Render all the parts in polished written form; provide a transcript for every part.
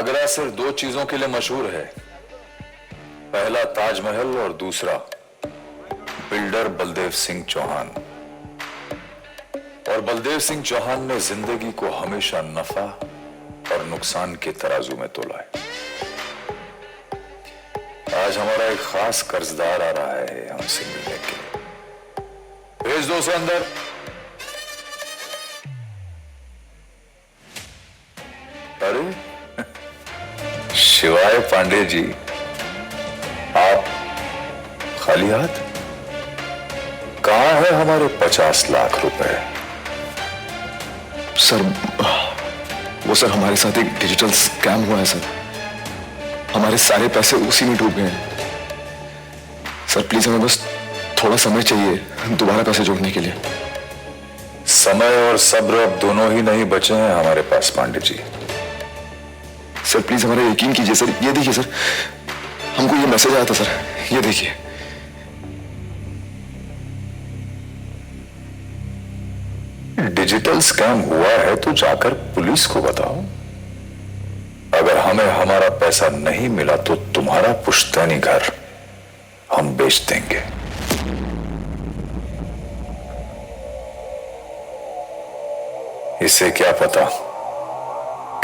आगरा सिर्फ दो चीजों के लिए मशहूर है, पहला ताजमहल और दूसरा बिल्डर बलदेव सिंह चौहान। और बलदेव सिंह चौहान ने जिंदगी को हमेशा नफा और नुकसान के तराजू में तोला है। आज हमारा एक खास कर्जदार आ रहा है हमसे मिलने के लिए, भेज दो उसे अंदर। अरे शिवाय पांडे जी, आप खाली हाथ? कहां है हमारे 50 लाख रुपए? सर वो सर हमारे साथ एक डिजिटल स्कैम हुआ है सर। हमारे सारे पैसे उसी में डूब गए हैं सर। प्लीज हमें बस थोड़ा समय चाहिए दोबारा पैसे जोड़ने के लिए। समय और सब्र अब दोनों ही नहीं बचे हैं हमारे पास पांडे जी। सर प्लीज हमारा यकीन कीजिए सर। ये देखिए सर, हमको ये मैसेज आया था सर, ये देखिए। डिजिटल स्कैम हुआ है तो जाकर पुलिस को बताओ। अगर हमें हमारा पैसा नहीं मिला तो तुम्हारा पुश्तैनी घर हम बेच देंगे। इसे क्या पता,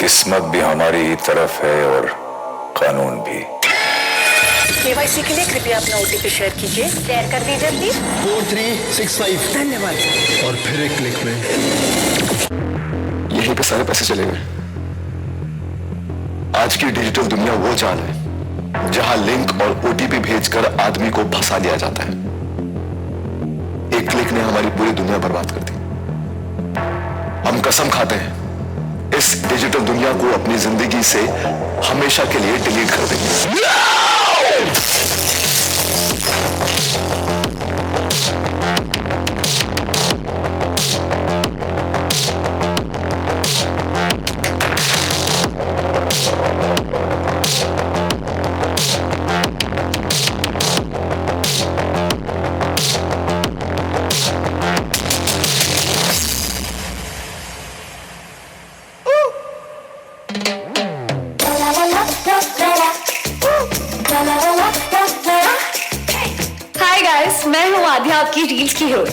किस्मत भी हमारी ही तरफ है और कानून भी। केवाईसी के लिए कृपया अपना ओटीपी शेयर कीजिए। शेयर कर दीजिए प्लीज। 4365। धन्यवाद। और फिर एक क्लिक में यहीं पे सारे पैसे चले गए। आज की डिजिटल दुनिया वो जाल है जहां लिंक और ओटीपी भेजकर आदमी को फंसा दिया जाता है। एक क्लिक ने हमारी पूरी दुनिया बर्बाद कर दी। हम कसम खाते हैं इस डिजिटल दुनिया को अपनी जिंदगी से हमेशा के लिए डिलीट कर देंगे। हाय गाइस, मैं हूँ आध्या, आपकी रील्स की हीरोइन।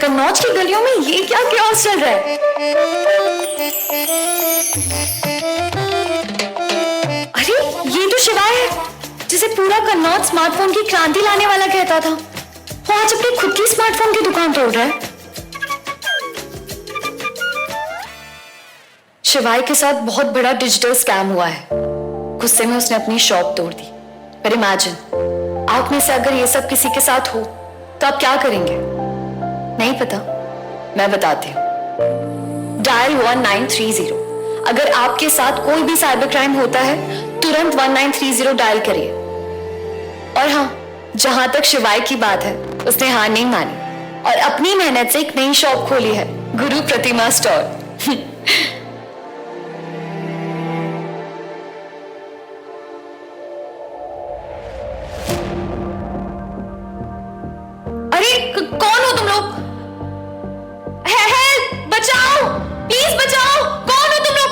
कन्नौज की गलियों में ये क्या chaos चल रहा है? अरे ये तो शिवाय है जिसे पूरा कन्नौज स्मार्टफोन की क्रांति लाने वाला कहता था। वो आज अपनी खुद की स्मार्टफोन की दुकान तोड़ रहा है। शिवाय के साथ बहुत बड़ा डिजिटल स्कैम हुआ है। गुस्से में उसने अपनी शॉप तोड़ दी। पर इमेजिन, आप में से अगर ये सब किसी के साथ हो तो आप क्या करेंगे? नहीं पता? मैं बताती हूँ। डायल 1930। अगर आपके साथ कोई भी साइबर क्राइम होता है तुरंत 1930 डायल करिए। और हाँ, जहां तक शिवाय की बात है, उसने हार नहीं मानी और अपनी मेहनत से एक नई शॉप खोली है, गुरु प्रतिमा स्टोर। कौन हो तुम लोग? हेल्प! बचाओ! प्लीज बचाओ! कौन हो तुम लोग?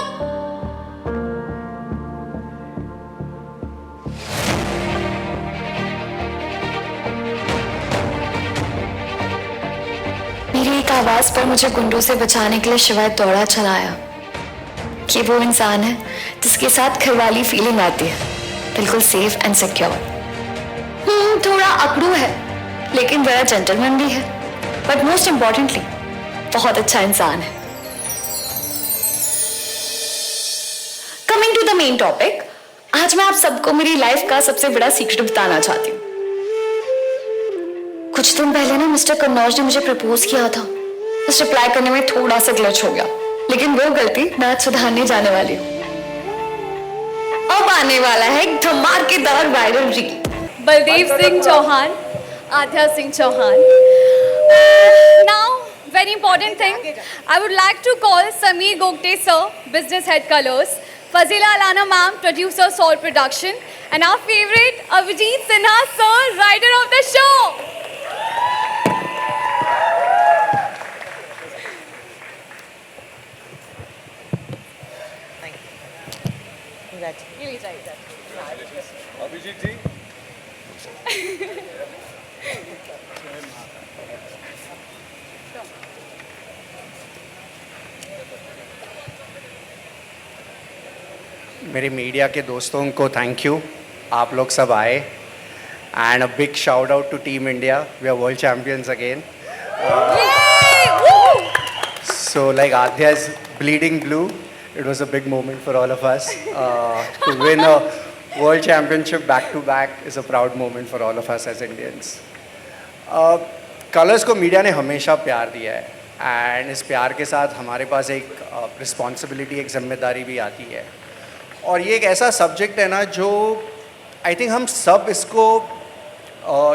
मेरी एक आवाज पर मुझे गुंडों से बचाने के लिए शिवाय दौड़ा चलाया। ये वो इंसान है जिसके साथ घर वाली फीलिंग आती है, बिल्कुल सेफ एंड सिक्योर। थोड़ा अकड़ू है लेकिन बड़ा जेंटलमैन भी है, बट मोस्ट इंपॉर्टेंटली बहुत अच्छा इंसान है। Coming to the main topic, आज मैं आप सबको मेरी लाइफ का सबसे बड़ा सीक्रेट बताना चाहती हूँ। कुछ दिन पहले ना मिस्टर कन्नौज ने मुझे प्रपोज किया था। बस रिप्लाई करने में थोड़ा सा ग्लिच हो गया, लेकिन वो गलती मैं आज सुधारने जाने वाली हूँ। अब आने वाला है एक धमाकेदार viral reel. Baldev Singh Chauhan, Adhya Singh Chauhan. Now, very important thing, I would like to call Sameer Gogte sir, Business Head Colors, Fazila Alana ma'am, Producer Soul Production, and our favorite Avijit Sinha sir, writer of the show. ये ले जाइए। अभिजीत जी मेरे media के दोस्तों को thank you, आप लोग सब आए, and a big shout out to team India, we are world champions again. So like Adya's bleeding blue, it was a big moment for all of us. To win a world championship back to back is a proud moment for all of us as Indians. Colours को media ने हमेशा प्यार दिया है, and इस प्यार के साथ हमारे पास एक रिस्पॉन्सिबिलिटी, एक जिम्मेदारी भी आती है. और ये एक ऐसा सब्जेक्ट है ना जो आई थिंक हम सब इसको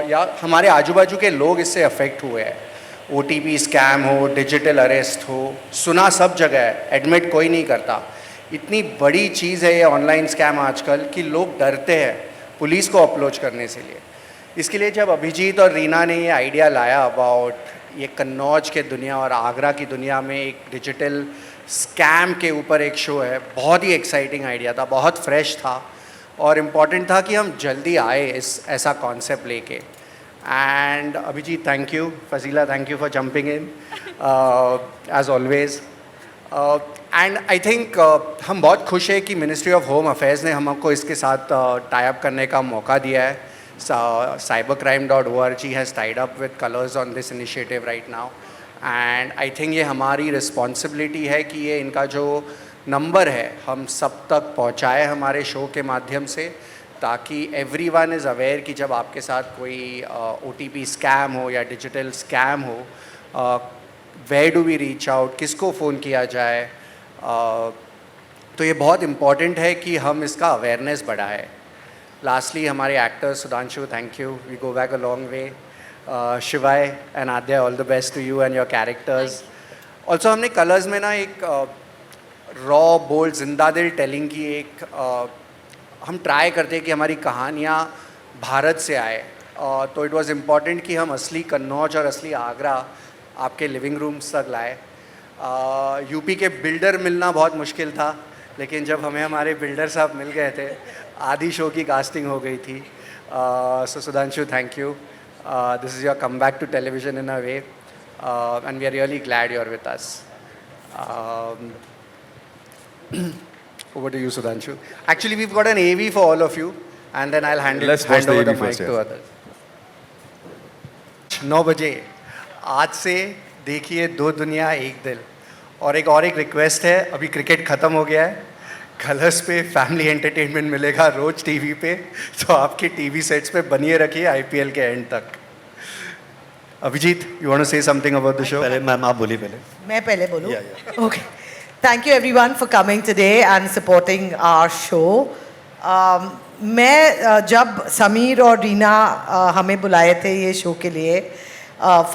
या हमारे आजू बाजू के लोग इससे अफेक्ट हुए हैं. OTP स्कैम हो, डिजिटल अरेस्ट हो, सुना सब जगह है, एडमिट कोई नहीं करता. इतनी बड़ी चीज़ है ये ऑनलाइन स्कैम आजकल कि लोग डरते हैं पुलिस को अप्रोच करने से लिए. इसके लिए जब अभिजीत और रीना ने ये आइडिया लाया अबाउट ये कन्नौज के दुनिया और आगरा की दुनिया में एक डिजिटल स्कैम के ऊपर एक शो है, बहुत ही एक्साइटिंग आइडिया था, बहुत फ्रेश था और इम्पॉर्टेंट था कि हम जल्दी आए इस ऐसा कॉन्सेप्ट लेके. And Abhijit, thank you. Fazila, thank you for jumping in, as always. And I think हम बहुत खुश है कि मिनिस्ट्री ऑफ होम अफेयर्स ने हमको इसके साथ टाई अप करने का मौका दिया है. cybercrime.org has tied up with Colors on this initiative right now. And I think ये हमारी रिस्पॉन्सिबिलिटी है कि ये इनका जो नंबर है हम सब तक पहुँचाए हमारे शो के माध्यम से, ताकि एवरीवन इज़ अवेयर कि जब आपके साथ कोई OTP स्कैम हो या डिजिटल स्कैम हो, where do we reach out, किसको फ़ोन किया जाए. तो ये बहुत इम्पॉर्टेंट है कि हम इसका अवेयरनेस बढ़ाएं. लास्टली हमारे actors Sudhanshu, thank you, we go back a long way. Shivaay and Aadya, all the best to you and your characters. Also हमने कलर्स में ना एक रॉ बोल्ड जिंदा दिल टेलिंग की एक हम ट्राई करते हैं कि हमारी कहानियाँ भारत से आए. तो इट वाज इम्पॉर्टेंट कि हम असली कन्नौज और असली आगरा आपके लिविंग रूम्स तक लाए. यूपी के बिल्डर मिलना बहुत मुश्किल था, लेकिन जब हमें हमारे बिल्डर साहब मिल गए थे, आधी शो की कास्टिंग हो गई थी. So Sudhanshu, thank you. This is your come back to television in a way, and we are really glad you are with us. Over to you, Sudhanshu. Actually, we've got an AV for all of you, and then I'll hand over the mic to others. 9 बजे आज से देखिए दो दुनिया एक दिल. और एक रिक्वेस्ट है, अभी क्रिकेट ख़त्म हो गया है, कलर्स पे फैमिली एंटरटेनमेंट मिलेगा रोज़ टीवी पे, तो आपके टीवी सेट्स पे बनिए रखिए IPL के एंड तक. Abhijeet, you want to say something about the show? पहले मैम आप बोलिए. पहले मैं पहले बोलूँ? Okay. Thank you everyone for coming today and supporting our show. मैं जब समीर और रीना हमें बुलाए थे ये शो के लिए,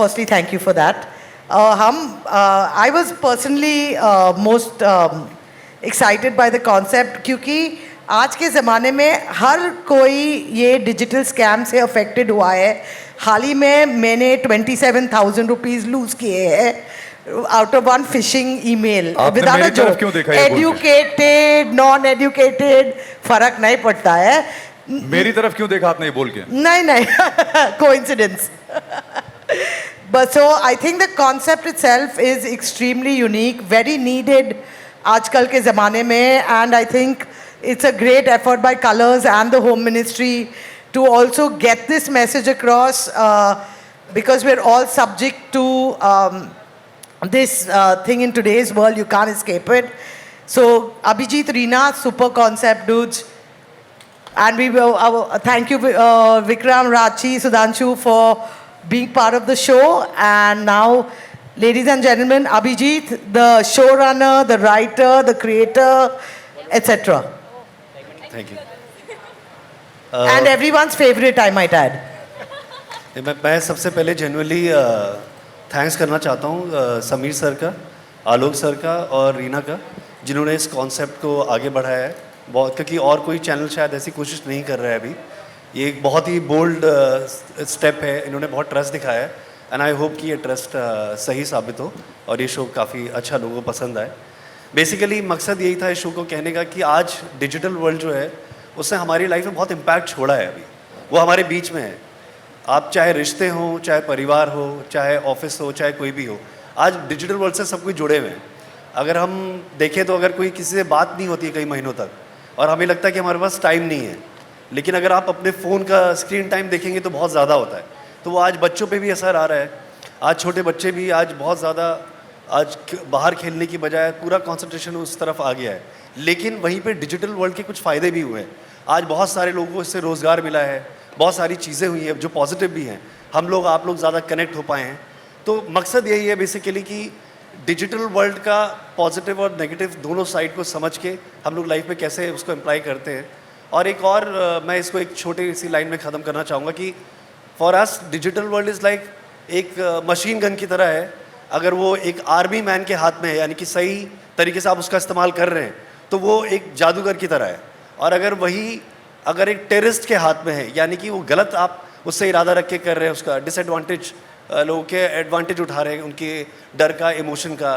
firstly thank you for that. I was personally most excited by the concept क्योंकि आज के ज़माने में हर कोई ये डिजिटल स्कैम से अफेक्टेड हुआ है. हाल ही में मैंने 27,000 रुपीज़ लूज़ किए हैं out of one phishing email. without a joke. क्यों देखा ये Educated, non-educated फर्क नहीं पड़ता है. मेरी तरफ क्यों देखा आपने ये बोल के? नहीं coincidence. But so I think the concept itself is extremely unique, very needed आजकल के ज़माने में, and I think it's a great effort by Colors and the Home Ministry to also get this message across, because we're all subject to this thing in today's world. You can't escape it. So Abhijit, Reena, super concept dudes, and we will thank you Vikram, Rachi, Sudhanshu for being part of the show. And now, ladies and gentlemen, Abhijit, the showrunner, the writer, the creator, etc. Thank you. And everyone's favorite, I might add. मैं सबसे पहले genuinely thanks करना चाहता हूँ Sameer sir का, आलोक sir का और रीना का, जिन्होंने इस कॉन्सेप्ट को आगे बढ़ाया है बहुत, क्योंकि और कोई चैनल शायद ऐसी कोशिश नहीं कर रहा है अभी. ये एक बहुत ही बोल्ड स्टेप है, इन्होंने बहुत ट्रस्ट दिखाया है, एंड आई होप कि ये ट्रस्ट सही साबित हो और ये शो काफ़ी अच्छा लोगों को पसंद आए. बेसिकली मकसद यही था इस शो को कहने का कि आज डिजिटल वर्ल्ड जो है उसने हमारी लाइफ में बहुत इम्पैक्ट छोड़ा है। अभी वो हमारे बीच में है। आप चाहे रिश्ते हों, चाहे परिवार हो, चाहे ऑफिस हो, चाहे कोई भी हो, आज डिजिटल वर्ल्ड से सब कुछ जुड़े हुए हैं। अगर हम देखें तो अगर कोई किसी से बात नहीं होती है कई महीनों तक और हमें लगता है कि हमारे पास टाइम नहीं है, लेकिन अगर आप अपने फ़ोन का स्क्रीन टाइम देखेंगे तो बहुत ज़्यादा होता है। तो वो आज बच्चों पे भी असर आ रहा है। आज छोटे बच्चे भी आज बहुत ज़्यादा आज बाहर खेलने की बजाय पूरा कंसंट्रेशन उस तरफ आ गया है। लेकिन वहीं पे डिजिटल वर्ल्ड के कुछ फ़ायदे भी हुए हैं। आज बहुत सारे लोगों को इससे रोज़गार मिला है, बहुत सारी चीज़ें हुई हैं जो पॉजिटिव भी हैं। हम लोग आप लोग ज़्यादा कनेक्ट हो पाए हैं। तो मकसद यही है बेसिकली कि डिजिटल वर्ल्ड का पॉजिटिव और नेगेटिव दोनों साइड को समझ के हम लोग लाइफ में कैसे उसको अप्लाई करते हैं। और एक और मैं इसको एक छोटी सी लाइन में ख़त्म करना चाहूँगा कि for us digital world is like एक मशीन गन की तरह है। अगर वो एक आर्मी मैन के हाथ में है, यानी कि सही तरीके से आप उसका इस्तेमाल कर रहे हैं, तो वो एक जादूगर की तरह है। और अगर एक टेररिस्ट के हाथ में है, यानी कि वो गलत आप उससे इरादा रख के कर रहे हैं, उसका डिसएडवांटेज लोगों के एडवांटेज उठा रहे हैं, उनके डर का, इमोशन का,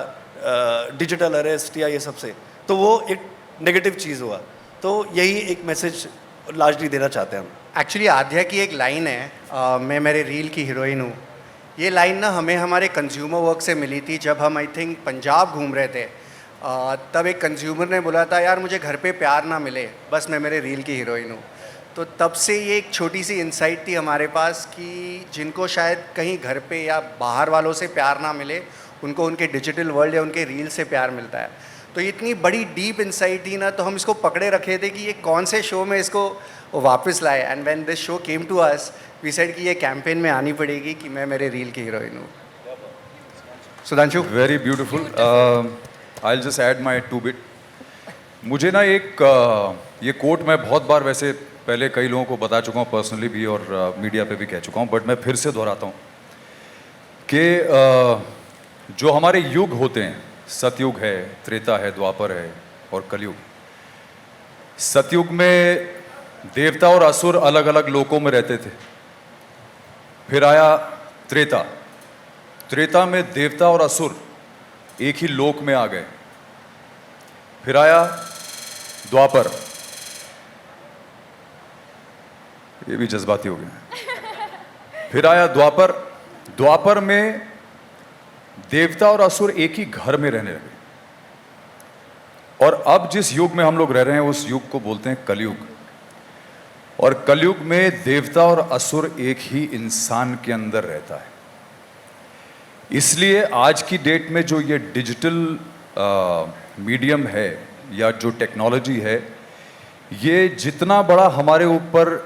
डिजिटल अरेस्ट या ये सब से, तो वो एक नेगेटिव चीज़ हुआ। तो यही एक मैसेज लार्जली देना चाहते हैं हम। एक्चुअली आध्या की एक लाइन है, मैं मेरे रील की हीरोइन हूँ। ये लाइन ना हमें हमारे कंज्यूमर वर्क से मिली थी जब हम आई थिंक पंजाब घूम रहे थे। तब एक कंज्यूमर ने बोला था, यार मुझे घर पे प्यार ना मिले, बस मैं मेरे रील की हीरोइन हूँ। तो तब से ये एक छोटी सी इंसाइट थी हमारे पास कि जिनको शायद कहीं घर पे या बाहर वालों से प्यार ना मिले, उनको उनके डिजिटल वर्ल्ड या उनके रील से प्यार मिलता है। तो ये इतनी बड़ी डीप इंसाइट थी ना, तो हम इसको पकड़े रखे थे कि ये कौन से शो में इसको वापस लाए। And when this show came to us, we said कि ये कैंपेन में आनी पड़ेगी कि मैं मेरे रील की हीरोइन हूँ। Sudhanshu, very beautiful. I will just add my 2 bit. मुझे ना एक ये कोट मैं बहुत बार वैसे पहले कई लोगों को बता चुका हूँ, पर्सनली भी और मीडिया पे भी कह चुका हूँ, बट मैं फिर से दोहराता हूँ कि जो हमारे युग होते हैं, सतयुग है, त्रेता है, द्वापर है और कलयुग। सतयुग में देवता और असुर अलग अलग लोकों में रहते थे। फिर आया त्रेता। त्रेता में देवता और असुर एक ही लोक में आ गए। फिर आया द्वापर। ये भी जज्बाती हो गया। फिर आया द्वापर। द्वापर में देवता और असुर एक ही घर में रहने लगे। और अब जिस युग में हम लोग रह रहे हैं उस युग को बोलते हैं कलयुग। और कलयुग में देवता और असुर एक ही इंसान के अंदर रहता है। इसलिए आज की डेट में जो ये डिजिटल मीडियम है या जो टेक्नोलॉजी है, ये जितना बड़ा हमारे ऊपर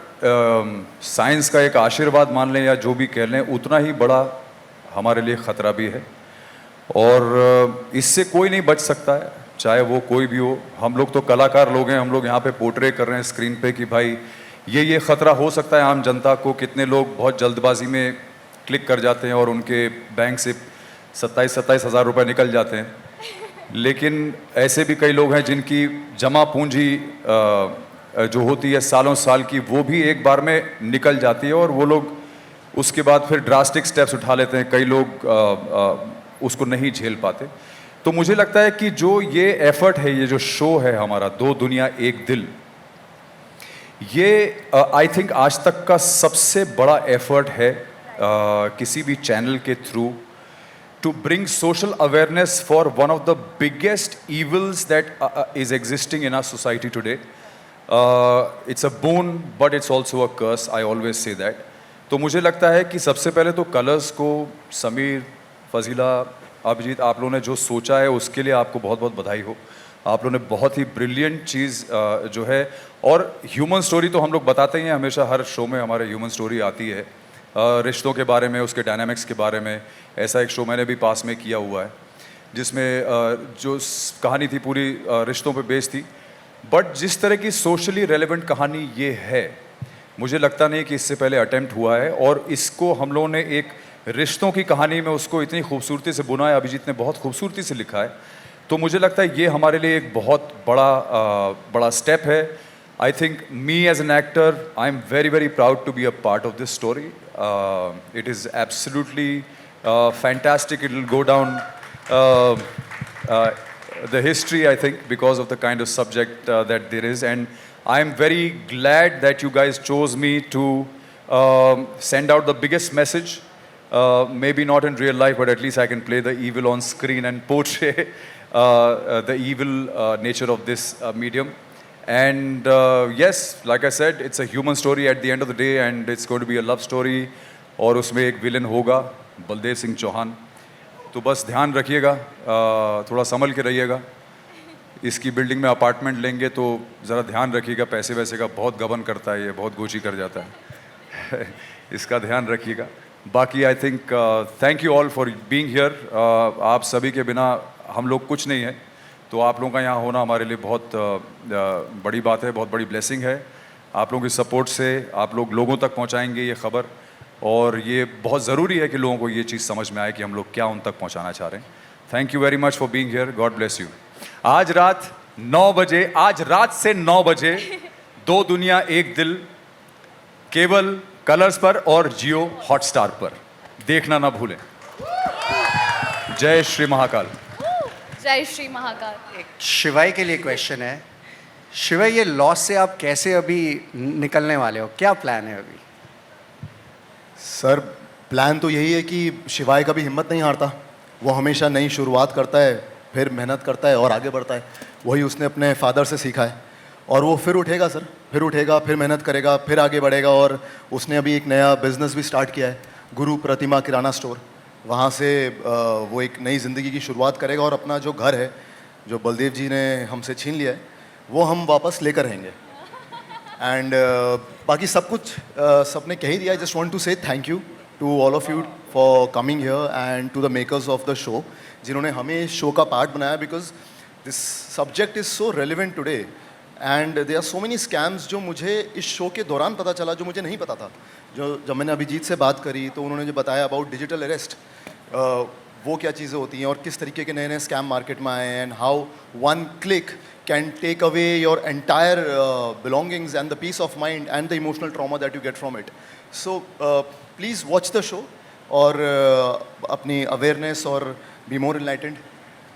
साइंस का एक आशीर्वाद मान लें या जो भी कह लें, उतना ही बड़ा हमारे लिए ख़तरा भी है। और इससे कोई नहीं बच सकता है, चाहे वो कोई भी हो। हम लोग तो कलाकार लोग हैं, हम लोग यहाँ पे पोर्ट्रे कर रहे हैं स्क्रीन पे कि भाई ये ख़तरा हो सकता है आम जनता को। कितने लोग बहुत जल्दबाजी में क्लिक कर जाते हैं और उनके बैंक से 27-27 हज़ार रुपये निकल जाते हैं। लेकिन ऐसे भी कई लोग हैं जिनकी जमा पूंजी जो होती है सालों साल की, वो भी एक बार में निकल जाती है और वो लोग उसके बाद फिर ड्रास्टिक स्टेप्स उठा लेते हैं। कई लोग उसको नहीं झेल पाते। तो मुझे लगता है कि जो ये एफर्ट है, ये जो शो है हमारा, 2 दुनिया एक दिल, ये आई थिंक आज तक का सबसे बड़ा एफर्ट है किसी भी चैनल के through to bring social awareness for one of the biggest evils that is existing in our society today. It's a boon, but it's also a curse. I always say that. तो मुझे लगता है कि सबसे पहले तो colours को समीर, फजीला, अभिजीत, आप लोगों ने जो सोचा है उसके लिए आपको बहुत बहुत बधाई हो। आप लोगों ने बहुत ही ब्रिलियंट चीज़ जो है, और ह्यूमन स्टोरी तो हम लोग बताते ही हैं हमेशा, हर शो में हमारे ह्यूमन स्टोरी आती है, रिश्तों के बारे में, उसके डायनामिक्स के बारे में। ऐसा एक शो मैंने भी पास में किया हुआ है जिसमें जो कहानी थी पूरी रिश्तों पे बेस्ड थी। बट जिस तरह की सोशली रेलेवेंट कहानी ये है, मुझे लगता नहीं कि इससे पहले अटेम्प्ट हुआ है। और इसको हम लोगों ने एक रिश्तों की कहानी में उसको इतनी खूबसूरती से बुना है, अभिजीत ने बहुत खूबसूरती से लिखा है। तो मुझे लगता है ये हमारे लिए एक बहुत बड़ा स्टेप है। I think me as an actor, I'm very, very proud to be a part of this story. It is absolutely fantastic. It will go down the history, I think, because of the kind of subject that there is. And I'm very glad that you guys chose me to send out the biggest message. Maybe not in real life, but at least I can play the evil on screen and portray the evil nature of this medium. And yes, like I said, it's a human story at the end of the day, and it's going to be a love story. और उसमें एक villain होगा, बलदेव सिंह चौहान. तो बस ध्यान रखिएगा, थोड़ा संभल के रहिएगा. इसकी बिल्डिंग में अपार्टमेंट लेंगे तो ज़रा ध्यान रखिएगा, पैसे वैसे का बहुत गबन करता है, ये बहुत गोची कर जाता है. इसका ध्यान रखिएगा. बाकी I think thank you all for being here. आप सभी के बिना हम लोग कुछ नहीं है, तो आप लोगों का यहाँ होना हमारे लिए बहुत बड़ी बात है, बहुत बड़ी ब्लेसिंग है. आप लोगों की सपोर्ट से आप लोग लोगों तक पहुँचाएंगे ये खबर, और ये बहुत ज़रूरी है कि लोगों को ये चीज़ समझ में आए कि हम लोग क्या उन तक पहुँचाना चाह रहे हैं. Thank you very much for being here. God bless you. आज रात 9 बजे, आज रात से 9 बजे 2 दुनिया एक दिल केवल कलर्स पर और जियो हॉटस्टार पर. देखना ना भूलें. जय श्री महाकाल. जय श्री महाकाल. एक शिवाय के लिए क्वेश्चन है. शिवाय, ये लॉस से आप कैसे अभी निकलने वाले हो? क्या प्लान है अभी? सर, प्लान तो यही है कि शिवाय कभी हिम्मत नहीं हारता. वो हमेशा नई शुरुआत करता है, फिर मेहनत करता है और आगे बढ़ता है. वही उसने अपने फादर से सीखा है, और वो फिर उठेगा सर, फिर उठेगा, फिर मेहनत करेगा, फिर आगे बढ़ेगा. और उसने अभी एक नया बिजनेस भी स्टार्ट किया है, गुरु प्रतिमा किराना स्टोर. वहाँ से वो एक नई ज़िंदगी की शुरुआत करेगा, और अपना जो घर है जो बलदेव जी ने हमसे छीन लिया है, वो हम वापस लेकर रहेंगे. एंड बाकी सब कुछ सबने कह ही दिया. I just want to say thank you to all of you for coming here and to the makers of the show, जिन्होंने हमें इस शो का पार्ट बनाया. Because this subject is so relevant today, and there are so many scams जो मुझे इस show के दौरान पता चला, जो मुझे नहीं पता था. जब मैंने अभिजीत से बात करी तो उन्होंने जो बताया अबाउट डिजिटल अरेस्ट, वो क्या चीज़ें होती हैं और किस तरीके के नए नए स्कैम मार्केट में आए हैं, and how one click can take away your entire belongings and the peace of mind and the emotional trauma that you get from it. So please watch the show और अपनी awareness और be more enlightened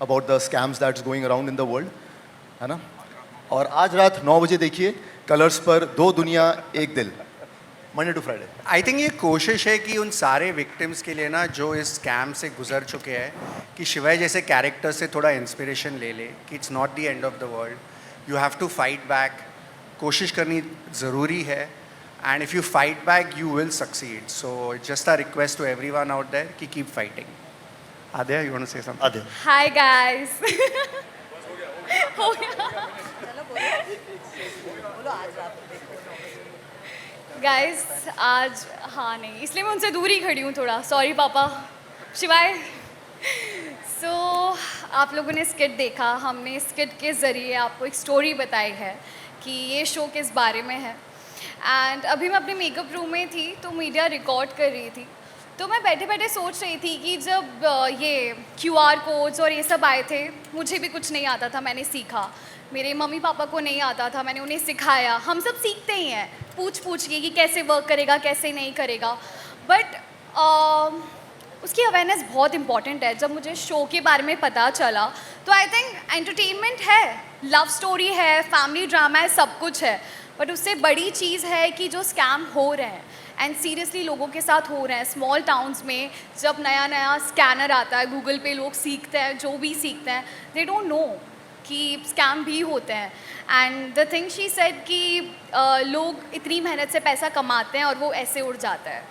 about the scams that's going around in the world, है ना. और आज रात 9 बजे देखिए कलर्स पर 2 दुनिया एक दिल, Monday to Friday. I think ये कोशिश है कि उन सारे विक्टिम्स के लिए ना, जो इस स्कैम से गुजर चुके हैं, कि शिवाय जैसे कैरेक्टर से थोड़ा इंस्पिरेशन ले ले कि it's not the end of the world. You have to fight back. कोशिश करनी ज़रूरी है, and if you fight back you will succeed. So just a request to everyone out there कि keep fighting. Aadya, you want to say something? Aadya. Hi guys. हो गया guys. आज हाँ नहीं, इसलिए मैं उनसे दूर ही खड़ी हूँ थोड़ा. सॉरी पापा. शिवाय, सो आप लोगों ने स्किट देखा. हमने स्किट के ज़रिए आपको एक स्टोरी बताई है कि ये शो किस बारे में है. एंड अभी मैं अपने मेकअप रूम में थी तो मीडिया रिकॉर्ड कर रही थी, तो मैं बैठे बैठे सोच रही थी कि जब ये QR कोड्स और ये सब आए थे, मुझे भी कुछ नहीं आता था, मैंने सीखा. मेरे मम्मी पापा को नहीं आता था, मैंने उन्हें सिखाया. हम सब सीखते ही हैं पूछ के कि कैसे वर्क करेगा, कैसे नहीं करेगा. बट उसकी अवेयरनेस बहुत इंपॉर्टेंट है. जब मुझे शो के बारे में पता चला तो आई थिंक एंटरटेनमेंट है, लव स्टोरी है, फैमिली ड्रामा है, सब कुछ है. बट उससे बड़ी चीज़ है कि जो स्कैम हो रहे हैं एंड सीरियसली लोगों के साथ हो रहे हैं. स्मॉल टाउन्स में जब नया नया स्कैनर आता है, गूगल पे लोग सीखते हैं, जो भी सीखते हैं, दे डोंट नो कि स्कैम भी होते हैं. And the thing she said कि लोग इतनी मेहनत से पैसा कमाते हैं और वो ऐसे उड़ जाता है,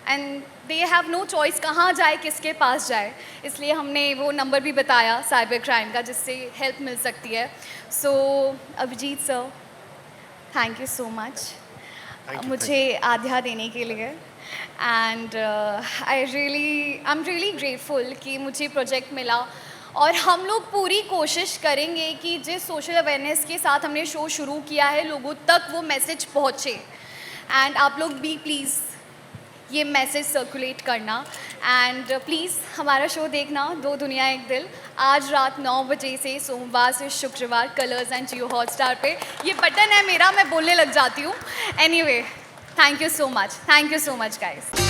and they have no choice कहाँ जाए, किसके पास जाए. इसलिए हमने वो नंबर भी बताया साइबर क्राइम का, जिससे हेल्प मिल सकती है. So Abhijeet sir, thank you so much मुझे आध्या देने के लिए. And I am really grateful कि मुझे प्रोजेक्ट मिला, और हम लोग पूरी कोशिश करेंगे कि जिस सोशल अवेयरनेस के साथ हमने शो शुरू किया है, लोगों तक वो मैसेज पहुँचे. एंड आप लोग भी प्लीज़ ये मैसेज सर्कुलेट करना, एंड प्लीज़ हमारा शो देखना 2 दुनिया एक दिल, आज रात 9 बजे से सोमवार से शुक्रवार कलर्स एंड जियो हॉटस्टार पे. ये बटन है मेरा, मैं बोलने लग जाती हूँ. Anyway, thank you so much guys.